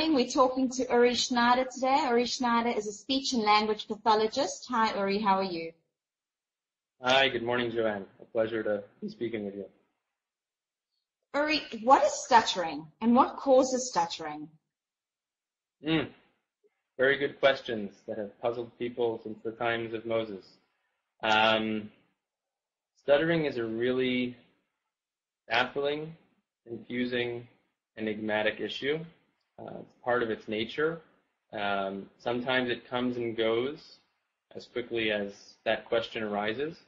morning. We're talking to Uri Schneider today. Uri Schneider is a speech and language pathologist. Hi, Uri. How are you? Hi. Good morning, Joanne. A pleasure to be speaking with you. Uri, what is stuttering and what causes stuttering? Very good questions that have puzzled people since the times of Moses. Stuttering is a really baffling, confusing, enigmatic issue. It's part of its nature. Sometimes it comes and goes as quickly as that question arises.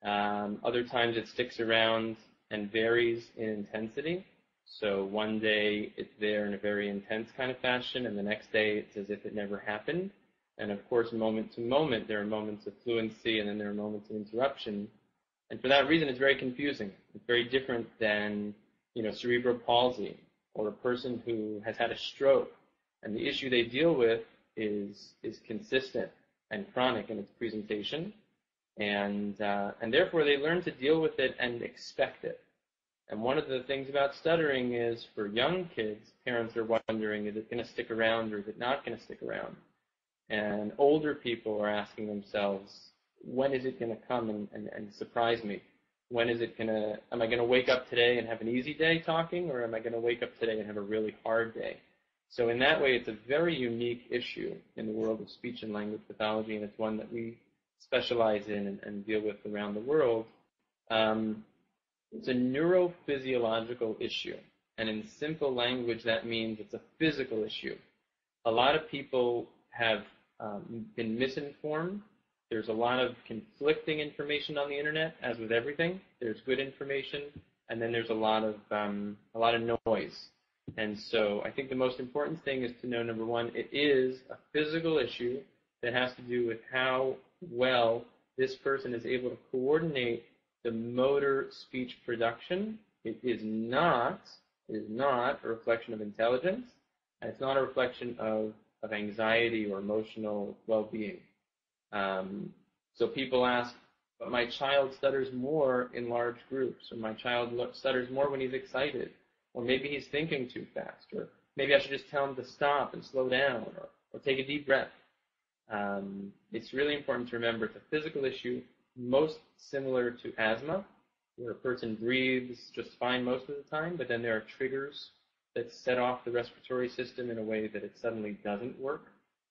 Other times it sticks around and varies in intensity. So one day it's there in a very intense kind of fashion, and the next day it's as if it never happened. And of course, moment to moment, there are moments of fluency, and then there are moments of interruption. And for that reason, it's very confusing. It's very different than, cerebral palsy or a person who has had a stroke. And the issue they deal with is consistent and chronic in its presentation. And therefore, they learn to deal with it and expect it. And one of the things about stuttering is for young kids, parents are wondering, is it going to stick around or is it not going to stick around? And older people are asking themselves, when is it going to come and surprise me? Am I going to wake up today and have an easy day talking, or am I going to wake up today and have a really hard day? So in that way, it's a very unique issue in the world of speech and language pathology, and it's one that we specialize in and deal with around the world. It's a neurophysiological issue, and in simple language, that means it's a physical issue. A lot of people have been misinformed. There's a lot of conflicting information on the internet, as with everything. There's good information, and then there's a lot of noise. And so I think the most important thing is to know, number one, it is a physical issue that has to do with how well this person is able to coordinate the motor speech production. It is not a reflection of intelligence, and it's not a reflection of anxiety or emotional well-being. So people ask, but my child stutters more in large groups, or my child stutters more when he's excited, or maybe he's thinking too fast, or maybe I should just tell him to stop and slow down, or take a deep breath. It's really important to remember it's a physical issue, most similar to asthma, where a person breathes just fine most of the time, but then there are triggers that set off the respiratory system in a way that it suddenly doesn't work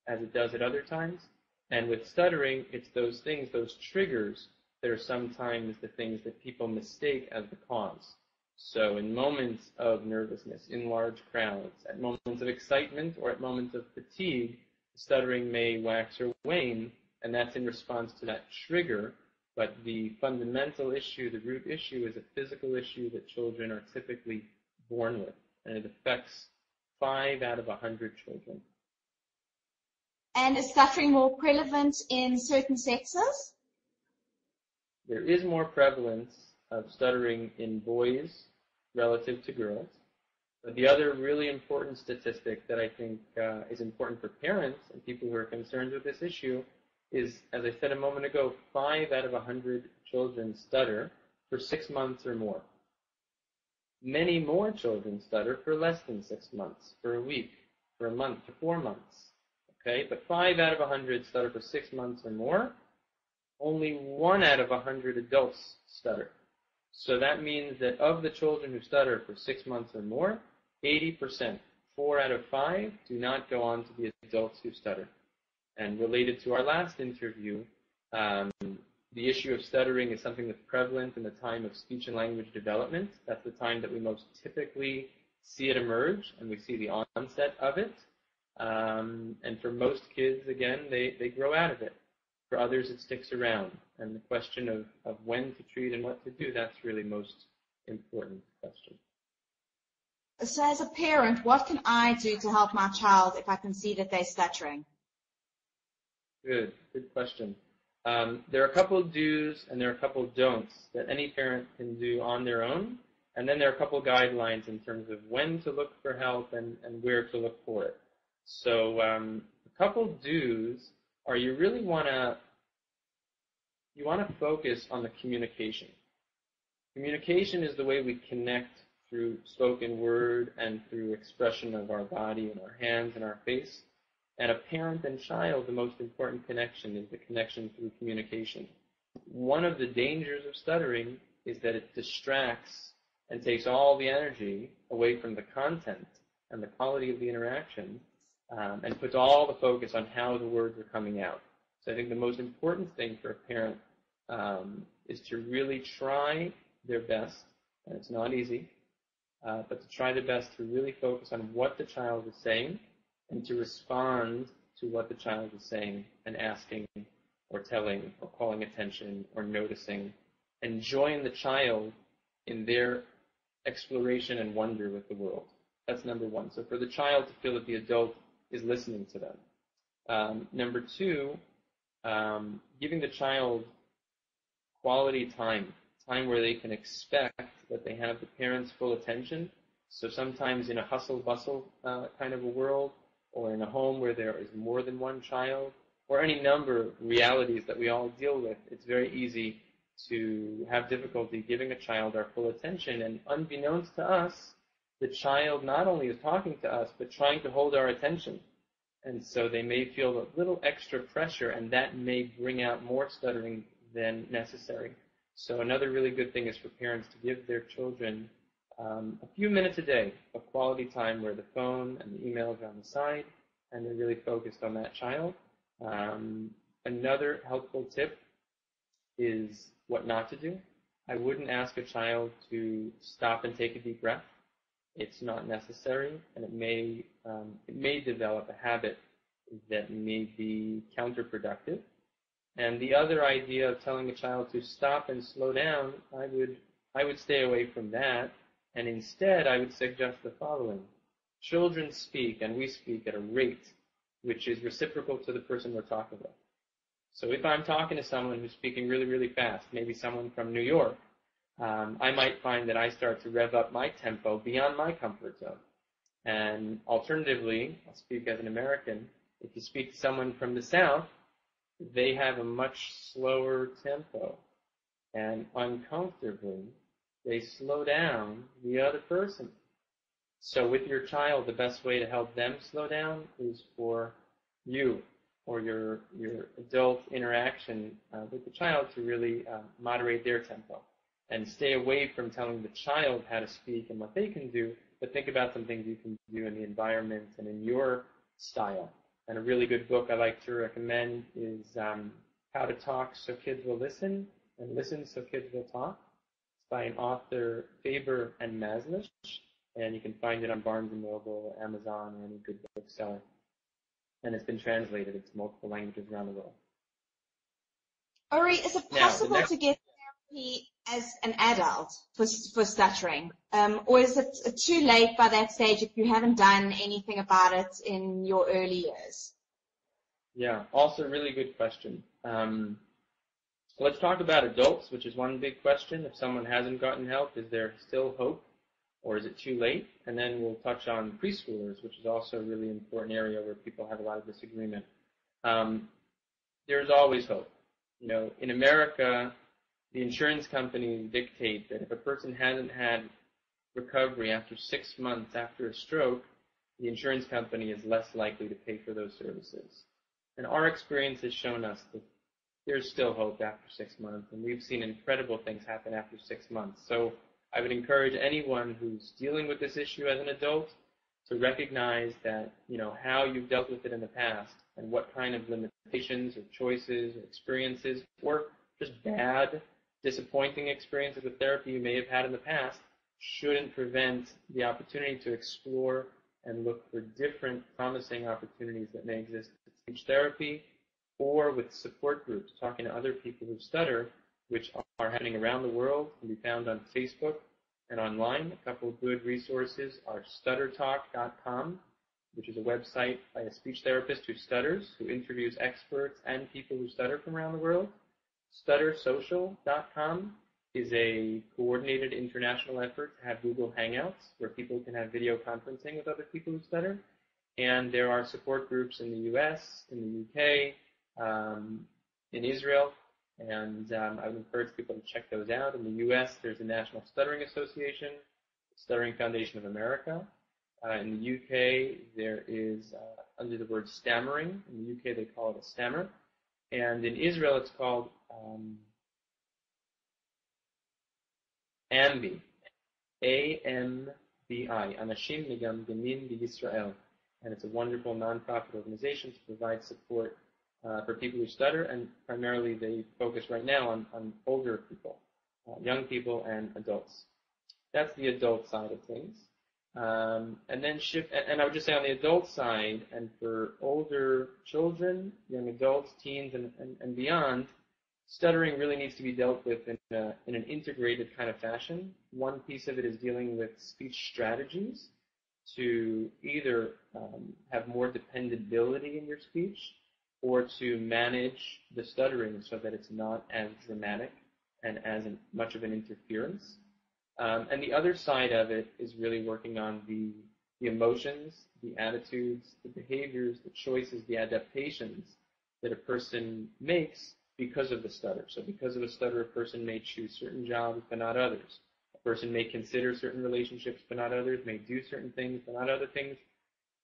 as it does at other times. And with stuttering, it's those things, those triggers, that are sometimes the things that people mistake as the cause. So in moments of nervousness, in large crowds, at moments of excitement, or at moments of fatigue, stuttering may wax or wane, and that's in response to that trigger. But the fundamental issue, the root issue, is a physical issue that children are typically born with, and it affects 5 out of 100 children. And is stuttering more prevalent in certain sexes? There is more prevalence of stuttering in boys relative to girls. But the other really important statistic that I think is important for parents and people who are concerned with this issue is, as I said a moment ago, 5 out of 100 children stutter for 6 months or more. Many more children stutter for less than 6 months, for a week, for a month, for 4 months. Okay, but 5 out of 100 stutter for 6 months or more. Only 1 out of 100 adults stutter. So that means that of the children who stutter for 6 months or more, 80%, 4 out of 5, do not go on to be adults who stutter. And related to our last interview, the issue of stuttering is something that's prevalent in the time of speech and language development. That's the time that we most typically see it emerge, and we see the onset of it. And for most kids, again, they grow out of it. For others, it sticks around. And the question of when to treat and what to do, that's really most important question. So as a parent, what can I do to help my child if I can see that they're stuttering? Good question. There are a couple of do's and there are a couple of don'ts that any parent can do on their own. And then there are a couple of guidelines in terms of when to look for help and where to look for it. So a couple of do's are you really want to focus on the communication. Communication is the way we connect through spoken word and through expression of our body and our hands and our face. And a parent and child, the most important connection is the connection through communication. One of the dangers of stuttering is that it distracts and takes all the energy away from the content and the quality of the interaction, and puts all the focus on how the words are coming out. So I think the most important thing for a parent is to really try their best, and it's not easy, but to try their best to really focus on what the child is saying and to respond to what the child is saying and asking or telling or calling attention or noticing, and join the child in their exploration and wonder with the world. That's number one. So for the child to feel that the adult is listening to them. Number two, giving the child quality time where they can expect that they have the parents' full attention. So sometimes in a hustle-bustle kind of a world, or in a home where there is more than one child, or any number of realities that we all deal with, it's very easy to have difficulty giving a child our full attention. And unbeknownst to us, the child not only is talking to us, but trying to hold our attention. And so they may feel a little extra pressure, and that may bring out more stuttering than necessary. So another really good thing is for parents to give their children a few minutes a day of quality time where the phone and the emails are on the side, and they're really focused on that child. Another helpful tip is what not to do. I wouldn't ask a child to stop and take a deep breath. It's not necessary, and it may develop a habit that may be counterproductive. And the other idea of telling a child to stop and slow down, I would stay away from that, and instead I would suggest the following. Children speak, and we speak at a rate which is reciprocal to the person we're talking with. So if I'm talking to someone who's speaking really, really fast, maybe someone from New York, I might find that I start to rev up my tempo beyond my comfort zone. And alternatively, I'll speak as an American, if you speak to someone from the South, they have a much slower tempo. And uncomfortably, they slow down the other person. So with your child, the best way to help them slow down is for you or your adult interaction with the child to really moderate their tempo. And stay away from telling the child how to speak and what they can do, but think about some things you can do in the environment and in your style. And a really good book I like to recommend is How to Talk So Kids Will Listen, and Listen So Kids Will Talk. It's by an author, Faber and Maslish, and you can find it on Barnes & Noble, or Amazon, or any good bookseller. And it's been translated into multiple languages around the world. Ori, is it possible to get therapy as an adult for stuttering? Or is it too late by that stage if you haven't done anything about it in your early years? Yeah, also a really good question. Let's talk about adults, which is one big question. If someone hasn't gotten help, is there still hope, or is it too late? And then we'll touch on preschoolers, which is also a really important area where people have a lot of disagreement. There's always hope. You know, in America, the insurance companies dictate that if a person hasn't had recovery after 6 months after a stroke, the insurance company is less likely to pay for those services. And our experience has shown us that there's still hope after 6 months, and we've seen incredible things happen after 6 months. So I would encourage anyone who's dealing with this issue as an adult to recognize that, you know, how you've dealt with it in the past and what kind of limitations or choices or experiences or just bad, disappointing experiences with therapy you may have had in the past shouldn't prevent the opportunity to explore and look for different promising opportunities that may exist with speech therapy or with support groups, talking to other people who stutter, which are happening around the world, can be found on Facebook and online. A couple of good resources are stuttertalk.com, which is a website by a speech therapist who stutters, who interviews experts and people who stutter from around the world. Stuttersocial.com is a coordinated international effort to have Google Hangouts, where people can have video conferencing with other people who stutter. And there are support groups in the US, in the UK, in Israel, and I would encourage people to check those out. In the U.S., there's the National Stuttering Association, Stuttering Foundation of America. In the UK, there is, under the word stammering, in the UK they call it a stammer. And in Israel, it's called AMBI, AMBI, Anashim Migam Gemin B'Yisrael. And it's a wonderful nonprofit organization to provide support for people who stutter, and primarily they focus right now on older people, young people and adults. That's the adult side of things. And I would just say on the adult side, and for older children, young adults, teens, and beyond, stuttering really needs to be dealt with in an integrated kind of fashion. One piece of it is dealing with speech strategies to either have more dependability in your speech or to manage the stuttering so that it's not as dramatic and as much of an interference. And the other side of it is really working on the emotions, the attitudes, the behaviors, the choices, the adaptations that a person makes because of the stutter. So because of a stutter, a person may choose certain jobs but not others. A person may consider certain relationships but not others, may do certain things but not other things.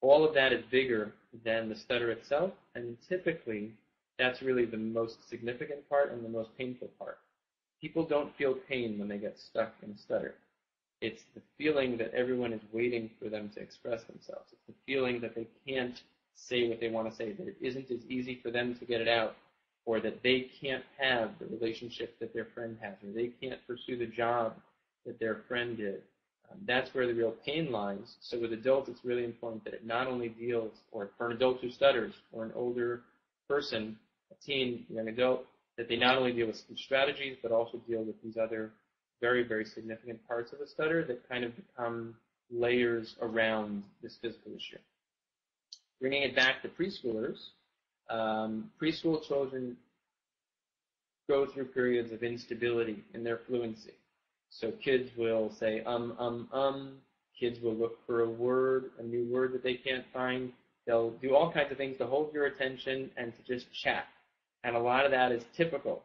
All of that is bigger than the stutter itself, and typically that's really the most significant part and the most painful part. People don't feel pain when they get stuck in a stutter. It's the feeling that everyone is waiting for them to express themselves. It's the feeling that they can't say what they want to say, that it isn't as easy for them to get it out, or that they can't have the relationship that their friend has, or they can't pursue the job that their friend did. That's where the real pain lies. So with adults, it's really important that it not only deals, or for an adult who stutters, or an older person, a teen, young adult, that they not only deal with speech strategies, but also deal with these other very, very significant parts of the stutter that kind of become layers around this physical issue. Bringing it back to preschoolers, preschool children go through periods of instability in their fluency. So kids will say, kids will look for a new word that they can't find. They'll do all kinds of things to hold your attention and to just chat. And a lot of that is typical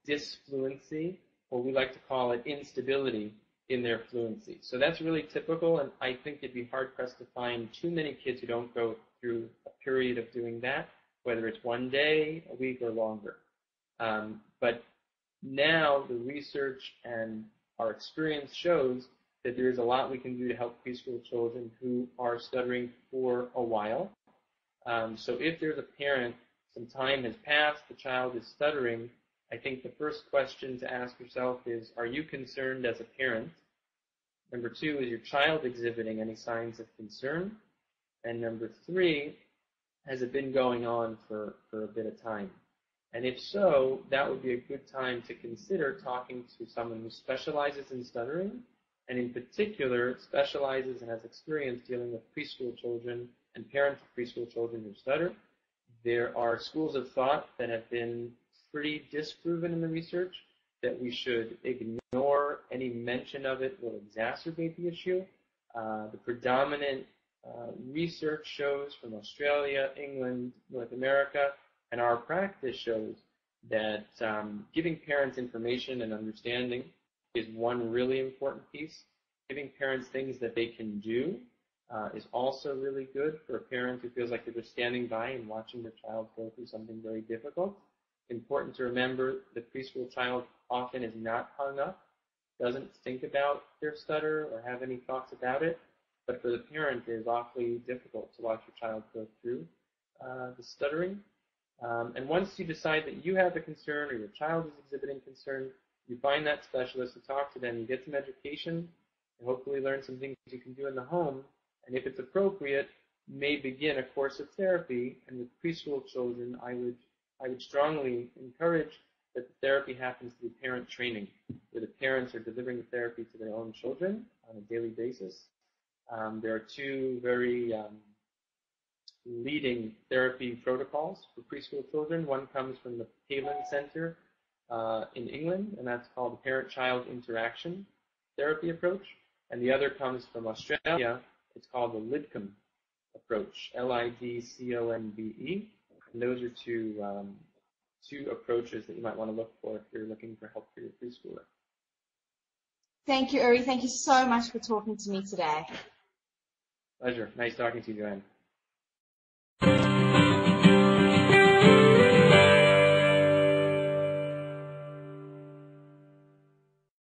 disfluency, or we like to call it instability in their fluency. So that's really typical, and I think it'd be hard-pressed to find too many kids who don't go through a period of doing that, whether it's one day, a week, or longer. But now the research and our experience shows that there is a lot we can do to help preschool children who are stuttering for a while. So if there's a parent, some time has passed, the child is stuttering, I think the first question to ask yourself is, are you concerned as a parent? Number two, is your child exhibiting any signs of concern? And number three, has it been going on for a bit of time? And if so, that would be a good time to consider talking to someone who specializes in stuttering, and in particular specializes and has experience dealing with preschool children and parents of preschool children who stutter. There are schools of thought that have been pretty disproven in the research that we should ignore any mention of it will exacerbate the issue. The predominant research shows from Australia, England, North America, and our practice shows that giving parents information and understanding is one really important piece. Giving parents things that they can do is also really good for a parent who feels like they're just standing by and watching their child go through something very difficult. Important to remember the preschool child often is not hung up, doesn't think about their stutter or have any thoughts about it, but for the parent it is awfully difficult to watch your child go through the stuttering. And once you decide that you have a concern or your child is exhibiting concern, you find that specialist to talk to them, you get some education, and hopefully learn some things you can do in the home, and if it's appropriate, may begin a course of therapy. And with preschool children, I would strongly encourage that the therapy happens through parent training, where the parents are delivering the therapy to their own children on a daily basis. There are two very leading therapy protocols for preschool children. One comes from the Palin Center in England, and that's called the Parent-Child Interaction Therapy Approach. And the other comes from Australia. It's called the Lidcombe approach, Lidcombe. And those are two approaches that you might want to look for if you're looking for help for your preschooler. Thank you, Uri. Thank you so much for talking to me today. Pleasure. Nice talking to you, Joanne.